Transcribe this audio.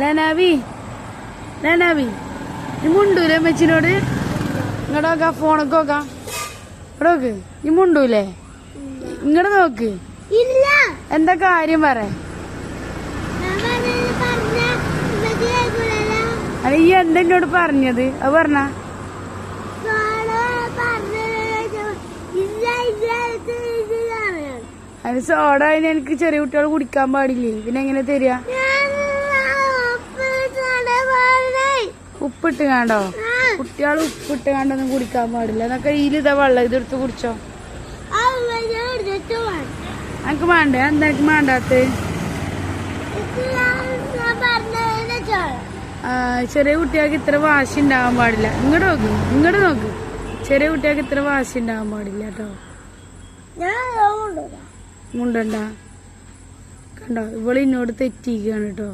ലനാവി ലനാവി നീ മുണ്ടൂലേ അമ്മച്ചിനോട്? ഇങ്ങോട്ട് നോക്കാ, ഫോണൊക്കെ നോക്കാം. ഇവിടെ നോക്ക്, നീ മുണ്ടൂലേ? ഇങ്ങോട്ട് നോക്ക്. എന്താ കാര്യം പറ. അല്ല ഈ എന്താ എന്നോട് പറഞ്ഞത്? അത് പറഞ്ഞ അത് സോഡ അതിന് എനിക്ക് ചെറിയ കുട്ടികൾ കുടിക്കാൻ പാടില്ലേ, പിന്നെ എങ്ങനെ തരിക? ഉപ്പിട്ട് കാണ്ടോ? കുട്ടികൾ ഉപ്പിട്ട് കാണ്ടൊന്നും കുടിക്കാൻ പാടില്ല. എന്നൊക്കെ ഇതിലിതാ വെള്ളം ഇതെടുത്ത് കുടിച്ചോ. എനിക്ക് വേണ്ടേ? എന്താ എനിക്ക് വേണ്ടാത്ത? ചെറിയ കുട്ടികൾക്ക് ഇത്ര വാശി ഉണ്ടാവാൻ പാടില്ല. ഇങ്ങോട്ട് നോക്ക്, ഇങ്ങോട്ട് നോക്ക്. ചെറിയ കുട്ടികൾക്ക് ഇത്ര വാശി ഉണ്ടാവാൻ പാടില്ല കേട്ടോ. മുണ്ടണ്ട കണ്ടോ, ഇവളിന്നോട് തെറ്റിയിരിക്കുകയാണ് കേട്ടോ.